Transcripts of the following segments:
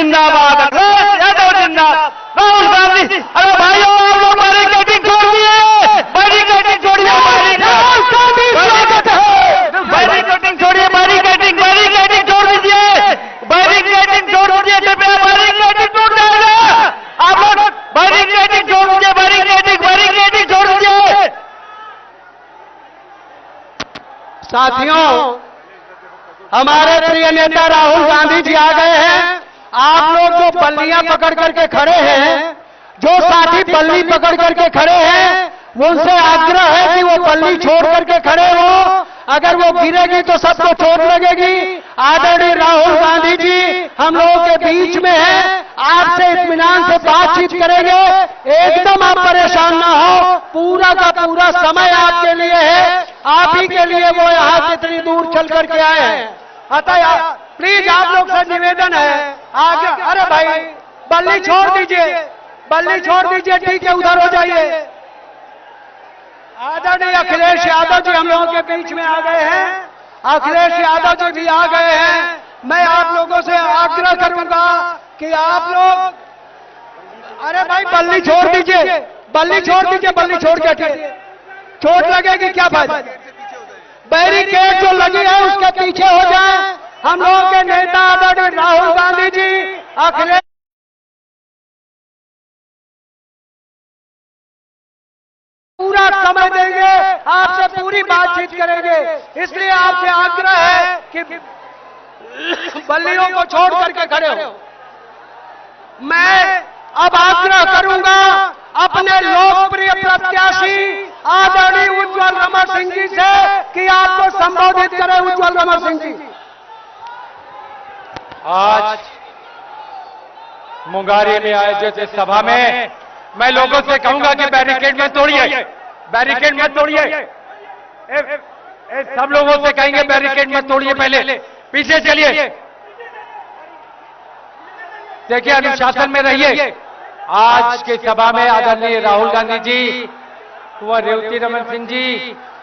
जिंदाबाद, अखिलेश यादव जिंदाबाद, राहुल गांधी। अरे भाइयों आप लोग बैरिकेडिंग छोड़ दिए, बैरिकेडिंग छोड़िए, बैरिकेडिंग छोड़िए, बैरिकेडिंग छोड़ दीजिए, बैरिकेडिंग छोड़ दीजिए, कृपया बैरिकेडिंग टूट जाएगा। आप लोग बैरिकेडिंग छोड़ दीजिए, बैरिकेडिंग छोड़ दीजिए। साथियों, हमारे प्रिय नेता राहुल गांधी जी आ गए हैं। आप लोग जो बल्लियां पकड़ करके खड़े हैं, जो साथी बल्ली पकड़ करके खड़े हैं, वो उनसे आग्रह है कि वो बल्ली छोड़ करके खड़े हो। अगर वो गिरेगी तो सबको चोट लगेगी। आदरणीय राहुल गांधी जी हम लोगों के बीच में हैं, आपसे इत्मीनान से बातचीत करेंगे। एकदम आप परेशान ना हो, पूरा का पूरा समय आपके लिए है, आप ही के लिए वो यहाँ से इतनी दूर चल करके आए हैं। अतः प्लीज आप लोग से निवेदन है, आगे। अरे भाई बल्ली छोड़ दीजिए, बल्ली छोड़ दीजिए, ठीक है, उधर हो जाइए। आदरणीय अखिलेश यादव जी हम लोगों के बीच में आ गए हैं, अखिलेश यादव जी भी आ गए हैं। मैं आप लोगों से आग्रह करूंगा कि आप लोग, अरे भाई बल्ली छोड़ दीजिए, बल्ली छोड़ दीजिए, बल्ली छोड़ के हटिए, चोट लगेगी क्या फायदा। बैरिकेड जो लगी है उसके पीछे हो जाए। हम लोगों के नेता आदरणीय राहुल गांधी जी अखिलेश पूरा समय देंगे, आपसे पूरी बातचीत करेंगे। इसलिए आपसे आग्रह है कि बल्लियों को छोड़ करके खड़े हो। मैं अब आग्रह करूंगा अपने लोकप्रिय प्रत्याशी आदरणीय उज्जवल रमण सिंह जी से कि आपको संबोधित करें। उज्जवल रमण सिंह जी। आज मुंगारी में आयोजित इस सभा में मैं लोगों से कहूंगा कि बैरिकेड मत तोड़िए, बैरिकेड मत तोड़िए। सब लोगों से कहेंगे बैरिकेड मत तोड़िए, पहले पीछे चलिए। देखिए अनुशासन में रहिए। आज की सभा में आदरणीय राहुल गांधी जी, कुंवर रेवती रमन सिंह जी,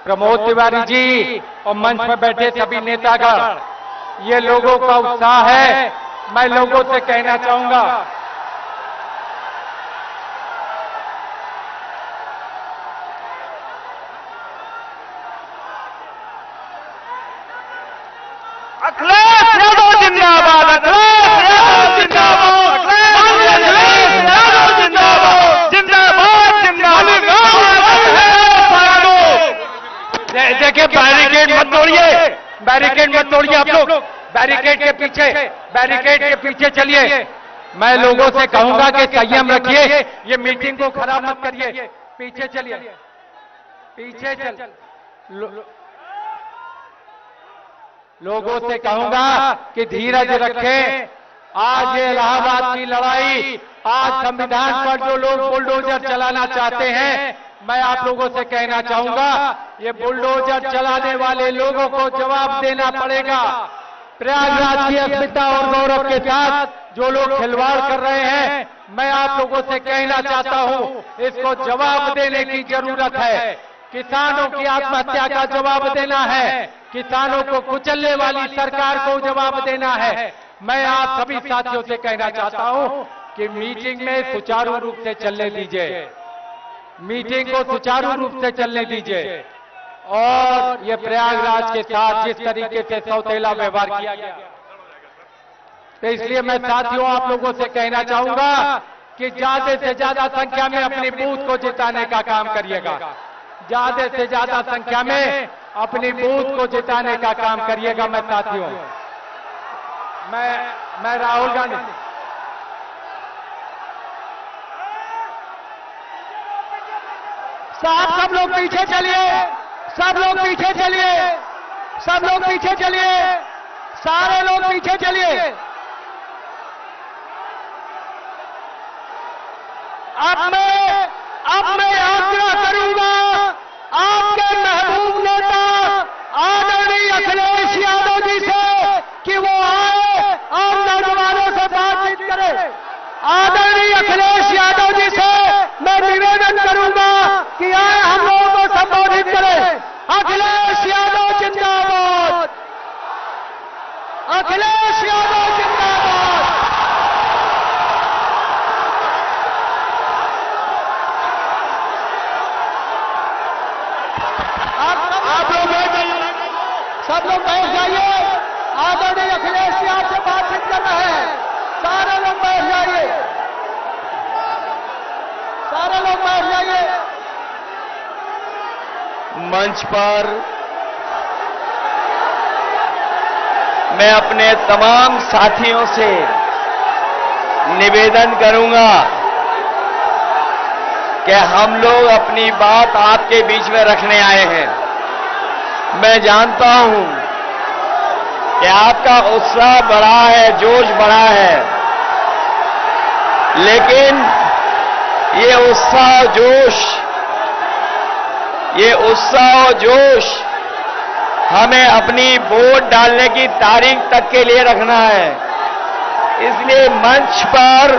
प्रमोद तिवारी जी और मंच पर बैठे सभी नेतागण, ये लोगों का उत्साह है। मैं लोगों से कहना चाहूंगा, अखिलेश यादव जिंदाबाद, अखिलेश यादव जिंदाबाद, अखिलेश यादव जिंदाबाद, जिंदाबाद जिंदाबाद। देखिए बैरिकेड मत तोड़िए, बैरिकेड मत तोड़िए। आप लोग बैरिकेड के पीछे चलिए। मैं लोगों से कहूंगा कि संयम रखिए, ये मीटिंग को खराब मत करिए। पीछे चलिए, पीछे चल। लोगों से कहूंगा कि धीरज रखें। आज ये इलाहाबाद की लड़ाई, आज संविधान पर जो लोग बुलडोजर चलाना चाहते हैं, मैं आप लोगों से कहना चाहूंगा ये बुलडोजर चलाने वाले लोगों को जवाब देना पड़ेगा। प्रयागराज की अस्मिता और गौरव के साथ जो लोग खिलवाड़ कर रहे हैं, मैं आप लोगों से कहना चाहता हूं इसको जवाब देने की जरूरत है। किसानों की आत्महत्या का जवाब देना है, किसानों को कुचलने वाली सरकार को जवाब देना है। मैं आप सभी साथियों से कहना चाहता हूं कि मीटिंग में सुचारू रूप से चलने दीजिए, मीटिंग को सुचारू रूप से चलने दीजिए। और ये प्रयागराज के साथ जिस तरीके से सौतेला व्यवहार किया गया, तो इसलिए मैं साथियों आप लोगों से कहना चाहूंगा कि ज्यादा से ज्यादा संख्या में अपनी बूथ को जिताने का काम करिएगा, ज्यादा से ज्यादा संख्या में अपनी बूथ को जिताने का काम करिएगा। मैं साथियों, मैं राहुल गांधी, साहब सब लोग पीछे चलिए, सब लोग पीछे चलिए, सब लोग पीछे चलिए, सारे लोग पीछे चलिए। अब मैं आग्रह करूंगा आपके महबूब नेता आदरणीय अखिलेश यादव जी से कि वो आए और नौजवानों से बातचीत करें। आदरणीय अखिलेश यादव जी से मैं निवेदन करूंगा कि आए हम लोगों को संबोधित करें। अखिलेश यादव जिंदाबाद, अखिलेश यादव जिंदाबाद, लोग बैठ जाइए, आदरणीय अखिलेश जी आपसे बातचीत करना है। सारे लोग बैठ जाइए, सारे लोग बैठ जाइए। मंच पर मैं अपने तमाम साथियों से निवेदन करूंगा कि हम लोग अपनी बात आपके बीच में रखने आए हैं। मैं जानता हूं कि आपका उत्साह बढ़ा है, जोश बढ़ा है, लेकिन ये उत्साह और जोश हमें अपनी वोट डालने की तारीख तक के लिए रखना है। इसलिए मंच पर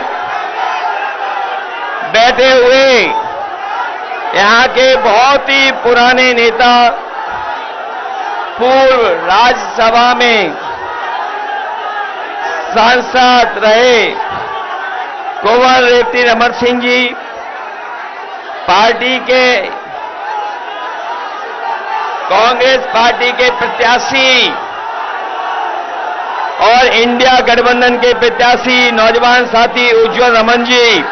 बैठे हुए यहां के बहुत ही पुराने नेता, पूर्व राज्यसभा में सांसद रहे कुंवर रेवती अमर सिंह जी, पार्टी के कांग्रेस पार्टी के प्रत्याशी और इंडिया गठबंधन के प्रत्याशी नौजवान साथी उज्जवल रमन जी,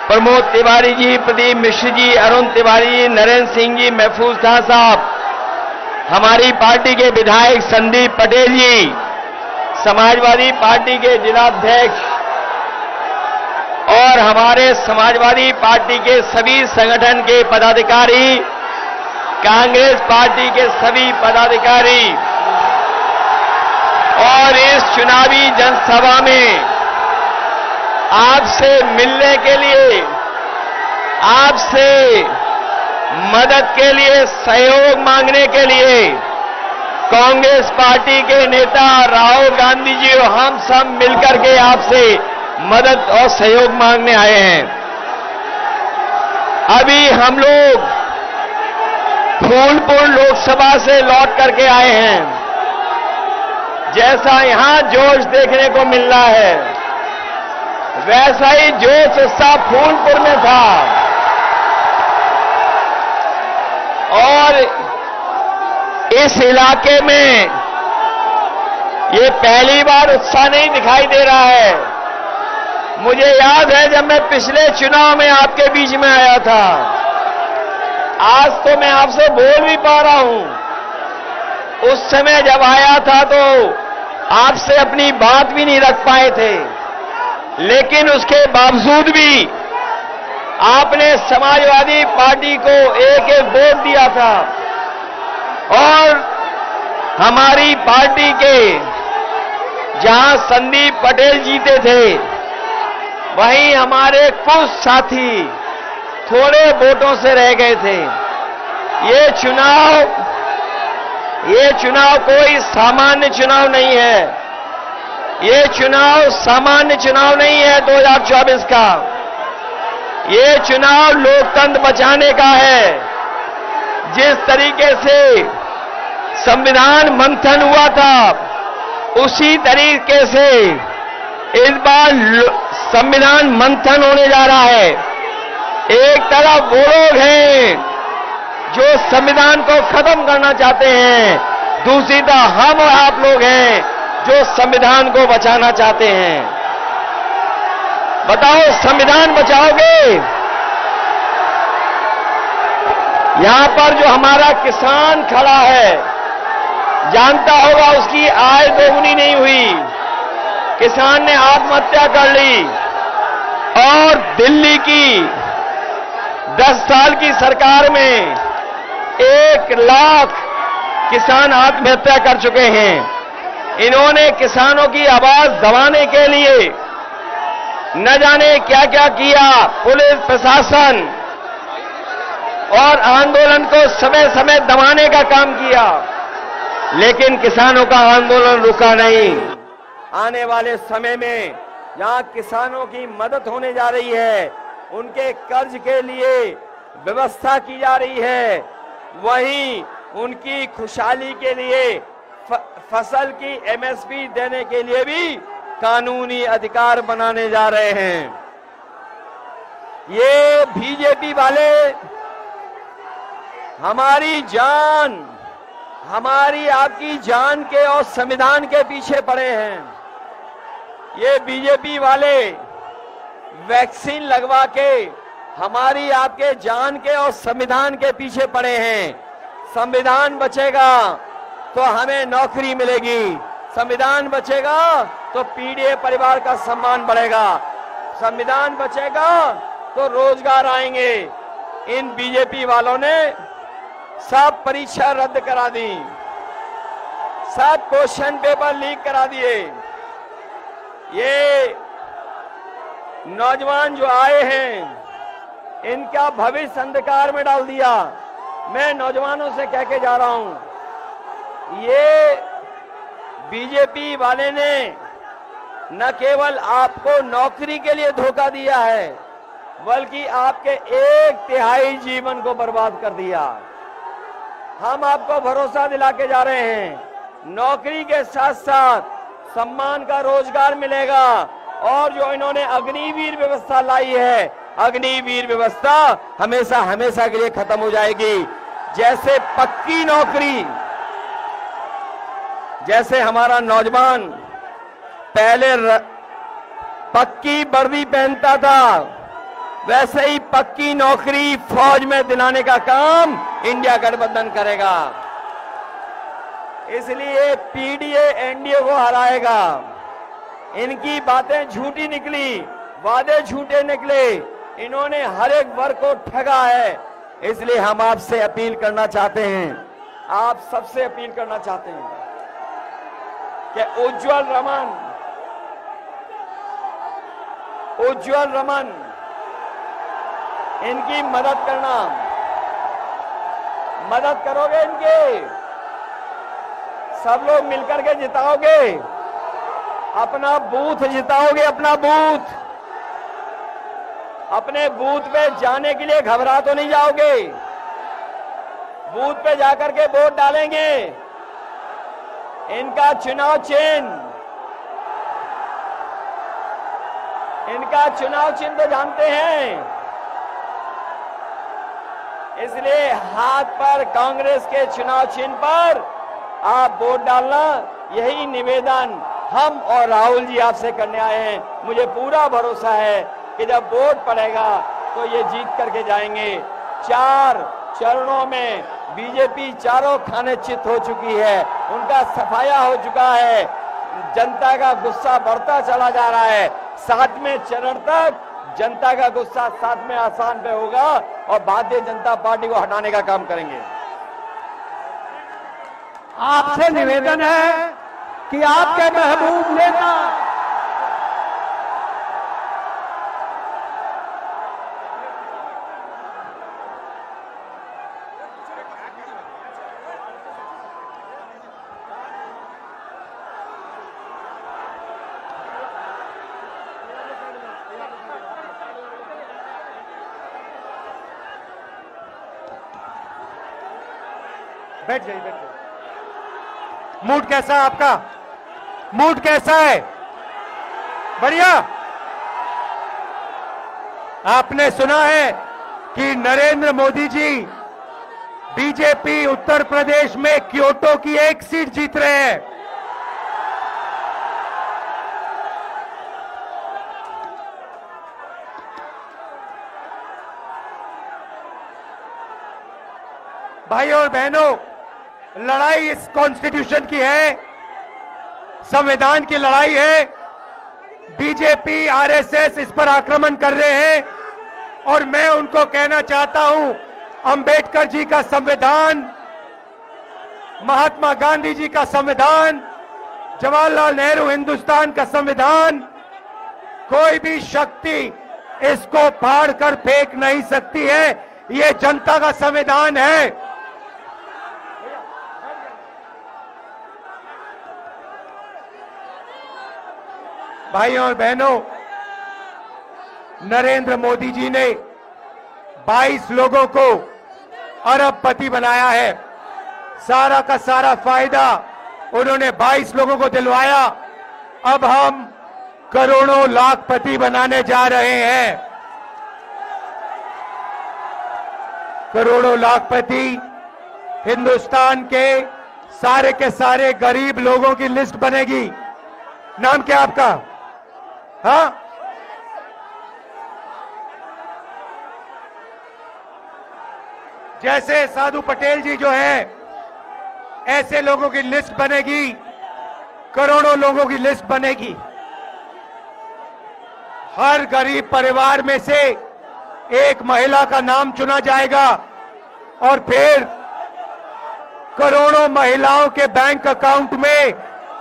प्रमोद तिवारी जी, प्रदीप मिश्र जी, अरुण तिवारी जी, नरेंद्र सिंह जी, महफूज खान साहब, हमारी पार्टी के विधायक संदीप पटेल जी, समाजवादी पार्टी के जिलाध्यक्ष और हमारे समाजवादी पार्टी के सभी संगठन के पदाधिकारी, कांग्रेस पार्टी के सभी पदाधिकारी और इस चुनावी जनसभा में आपसे मिलने के लिए, आपसे मदद के लिए, सहयोग मांगने के लिए कांग्रेस पार्टी के नेता राहुल गांधी जी और हम सब मिलकर के आपसे मदद और सहयोग मांगने आए हैं। अभी हम लोग फूलपुर लोकसभा से लौट करके आए हैं। जैसा यहां जोश देखने को मिल रहा है, वैसा ही जोश उत्साह फूलपुर में था और इस इलाके में ये पहली बार उत्साह नहीं दिखाई दे रहा है। मुझे याद है जब मैं पिछले चुनाव में आपके बीच में आया था, आज तो मैं आपसे बोल भी पा रहा हूं। उस समय जब आया था तो आपसे अपनी बात भी नहीं रख पाए थे, लेकिन उसके बावजूद भी आपने समाजवादी पार्टी को एक एक वोट दिया था और हमारी पार्टी के जहां संदीप पटेल जीते थे, वहीं हमारे कुछ साथी थोड़े वोटों से रह गए थे। ये चुनाव कोई सामान्य चुनाव नहीं है। ये चुनाव सामान्य चुनाव नहीं है 2024 का। ये चुनाव लोकतंत्र बचाने का है। जिस तरीके से संविधान मंथन हुआ था, उसी तरीके से इस बार संविधान मंथन होने जा रहा है। एक तरफ वो लोग हैं जो संविधान को खत्म करना चाहते हैं, दूसरी तरफ हम और आप लोग हैं जो संविधान को बचाना चाहते हैं। बताओ, संविधान बचाओगे? यहां पर जो हमारा किसान खड़ा है, जानता होगा उसकी आय दोगुनी नहीं हुई। किसान ने आत्महत्या कर ली और दिल्ली की 10 साल की सरकार में 1 लाख किसान आत्महत्या कर चुके हैं। इन्होंने किसानों की आवाज दबाने के लिए न जाने क्या क्या किया। पुलिस प्रशासन और आंदोलन को समय समय दबाने का काम किया, लेकिन किसानों का आंदोलन रुका नहीं। आने वाले समय में जहां किसानों की मदद होने जा रही है, उनके कर्ज के लिए व्यवस्था की जा रही है, वहीं उनकी खुशहाली के लिए फसल की एमएसपी देने के लिए भी कानूनी अधिकार बनाने जा रहे हैं। ये बीजेपी वाले हमारी जान, हमारी आपकी जान के और संविधान के पीछे पड़े हैं। ये बीजेपी वाले वैक्सीन लगवा के हमारी आपके जान के और संविधान के पीछे पड़े हैं। संविधान बचेगा तो हमें नौकरी मिलेगी, संविधान बचेगा तो पीड़ित परिवार का सम्मान बढ़ेगा, संविधान बचेगा तो रोजगार आएंगे। इन बीजेपी वालों ने सब परीक्षा रद्द करा दी, सब क्वेश्चन पेपर लीक करा दिए। ये नौजवान जो आए हैं इनका भविष्य अंधकार में डाल दिया। मैं नौजवानों से कह के जा रहा हूं, ये बीजेपी वाले ने न केवल आपको नौकरी के लिए धोखा दिया है बल्कि आपके 1/3 जीवन को बर्बाद कर दिया। हम आपको भरोसा दिला के जा रहे हैं, नौकरी के साथ साथ सम्मान का रोजगार मिलेगा। और जो इन्होंने अग्निवीर व्यवस्था लाई है, अग्निवीर व्यवस्था हमेशा हमेशा के लिए खत्म हो जाएगी। जैसे पक्की नौकरी, जैसे हमारा नौजवान पहले पक्की वर्दी पहनता था, वैसे ही पक्की नौकरी फौज में दिलाने का काम इंडिया गठबंधन करेगा। इसलिए पीडीए एनडीए को हराएगा। इनकी बातें झूठी निकली, वादे झूठे निकले, इन्होंने हर एक वर्ग को ठगा है। इसलिए हम आपसे अपील करना चाहते हैं, आप सबसे अपील करना चाहते हैं कि उज्जवल रमन इनकी मदद करना, मदद करोगे इनके? सब लोग मिलकर के जिताओगे, अपना बूथ जिताओगे, अपना बूथ। अपने बूथ पे जाने के लिए घबरा तो नहीं जाओगे, बूथ पे जाकर के वोट डालेंगे। इनका चुनाव चिन्ह तो जानते हैं, इसलिए हाथ पर कांग्रेस के चुनाव चिन्ह पर आप वोट डालना, यही निवेदन हम और राहुल जी आपसे करने आए हैं। मुझे पूरा भरोसा है कि जब वोट पड़ेगा तो ये जीत करके जाएंगे। 4 चरणों में बीजेपी चारों खाने चित हो चुकी है, उनका सफाया हो चुका है, जनता का गुस्सा बढ़ता चला जा रहा है। 7वें चरण तक जनता का गुस्सा 7वें आसान पे होगा और भारतीय जनता पार्टी को हटाने का काम करेंगे। आपसे निवेदन है कि आपके महबूब नेता बैठ जाइए। मूड कैसा है आपका? मूड कैसा है? बढ़िया। आपने सुना है कि नरेंद्र मोदी जी बीजेपी उत्तर प्रदेश में क्योटो की 1 सीट जीत रहे हैं। भाइयों और बहनों, लड़ाई इस कॉन्स्टिट्यूशन की है, संविधान की लड़ाई है। बीजेपी आरएसएस इस पर आक्रमण कर रहे हैं और मैं उनको कहना चाहता हूं, अंबेडकर जी का संविधान, महात्मा गांधी जी का संविधान, जवाहरलाल नेहरू हिंदुस्तान का संविधान, कोई भी शक्ति इसको फाड़ कर फेंक नहीं सकती है। ये जनता का संविधान है। भाइयों और बहनों, नरेंद्र मोदी जी ने 22 लोगों को अरबपति बनाया है। सारा का सारा फायदा उन्होंने 22 लोगों को दिलवाया। अब हम करोड़ों लाखपति बनाने जा रहे हैं। करोड़ों लाखपति हिंदुस्तान के सारे के सारे गरीब लोगों की लिस्ट बनेगी। नाम क्या आपका? हाँ, जैसे साधु पटेल जी जो है, ऐसे लोगों की लिस्ट बनेगी, करोड़ों लोगों की लिस्ट बनेगी। हर गरीब परिवार में से एक महिला का नाम चुना जाएगा और फिर करोड़ों महिलाओं के बैंक अकाउंट में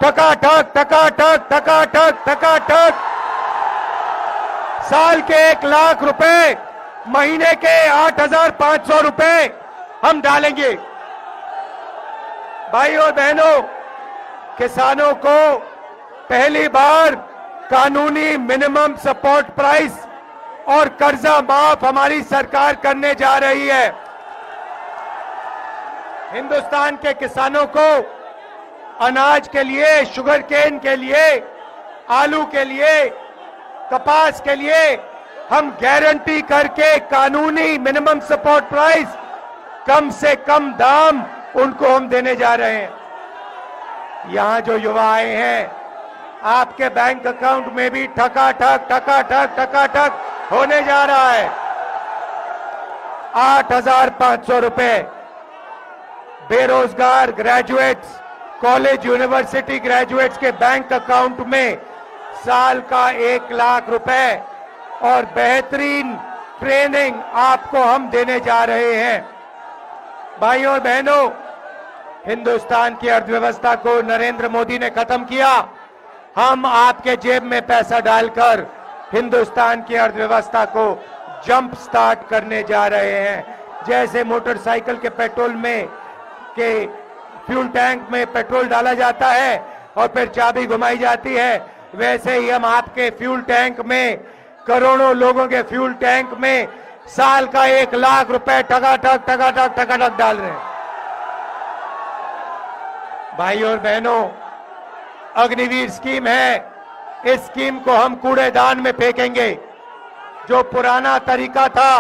टकाटक टकाटक टकाटक टकाटक साल के 1 लाख रुपए, महीने के 8,500 रुपए हम डालेंगे। भाइयों और बहनों, किसानों को पहली बार कानूनी मिनिमम सपोर्ट प्राइस और कर्जा माफ हमारी सरकार करने जा रही है। हिंदुस्तान के किसानों को अनाज के लिए, शुगर केन के लिए, आलू के लिए, कपास के लिए हम गारंटी करके कानूनी मिनिमम सपोर्ट प्राइस, कम से कम दाम उनको हम देने जा रहे हैं। यहां जो युवा आए हैं, आपके बैंक अकाउंट में भी ठकाठक ठकाठक ठकाठक होने जा रहा है। 8,500 रुपए बेरोजगार ग्रेजुएट्स, कॉलेज यूनिवर्सिटी ग्रेजुएट्स के बैंक अकाउंट में साल का 1 लाख रुपए और बेहतरीन ट्रेनिंग आपको हम देने जा रहे हैं। भाइयों और बहनों, हिंदुस्तान की अर्थव्यवस्था को नरेंद्र मोदी ने खत्म किया। हम आपके जेब में पैसा डालकर हिंदुस्तान की अर्थव्यवस्था को जंप स्टार्ट करने जा रहे हैं। जैसे मोटरसाइकिल के पेट्रोल में के फ्यूल टैंक में पेट्रोल डाला जाता है और फिर चाबी घुमाई जाती है, वैसे ही हम आपके फ्यूल टैंक में, करोड़ों लोगों के फ्यूल टैंक में साल का 1 लाख रुपए टकाटक टकाटक टकाटक डाल रहे हैं। भाइयों और बहनों, अग्निवीर स्कीम है, इस स्कीम को हम कूड़ेदान में फेंकेंगे। जो पुराना तरीका था,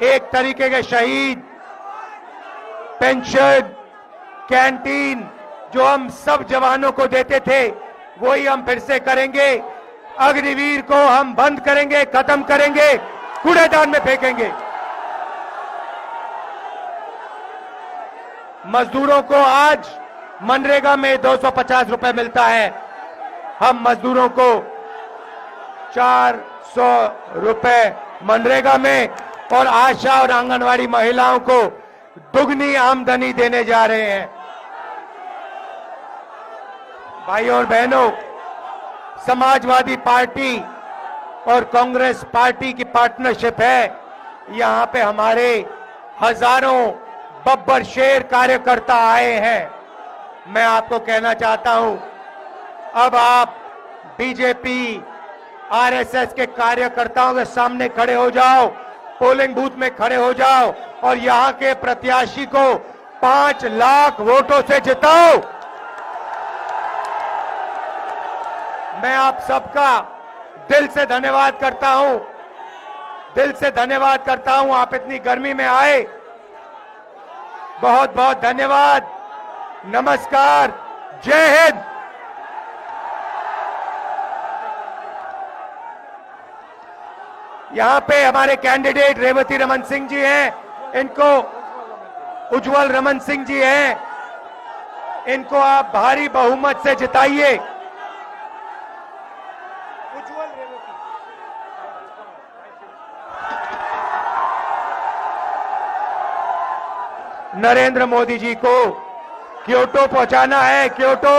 एक तरीके के शहीद, पेंशन, कैंटीन जो हम सब जवानों को देते थे, वही हम फिर से करेंगे। अग्निवीर को हम बंद करेंगे, खत्म करेंगे, कूड़ेदान में फेंकेंगे। मजदूरों को आज मनरेगा में 250 रुपए मिलता है। हम मजदूरों को 400 रुपए मनरेगा में और आशा और आंगनवाड़ी महिलाओं को दुगनी आमदनी देने जा रहे हैं। भाइयों और बहनों, समाजवादी पार्टी और कांग्रेस पार्टी की पार्टनरशिप है। यहां पे हमारे हजारों बब्बर शेर कार्यकर्ता आए हैं। मैं आपको कहना चाहता हूं, अब आप बीजेपी, आरएसएस के कार्यकर्ताओं के सामने खड़े हो जाओ, पोलिंग बूथ में खड़े हो जाओ और यहां के प्रत्याशी को 5 लाख वोटों से जिताओ। मैं आप सबका दिल से धन्यवाद करता हूं, दिल से धन्यवाद करता हूं। आप इतनी गर्मी में आए, बहुत बहुत धन्यवाद। नमस्कार, जय हिंद। यहां पे हमारे कैंडिडेट रेवती रमन सिंह जी हैं, इनको उज्जवल रमन सिंह जी हैं, इनको आप भारी बहुमत से जिताइए। नरेंद्र मोदी जी को क्योटो पहुंचाना है, क्योटो।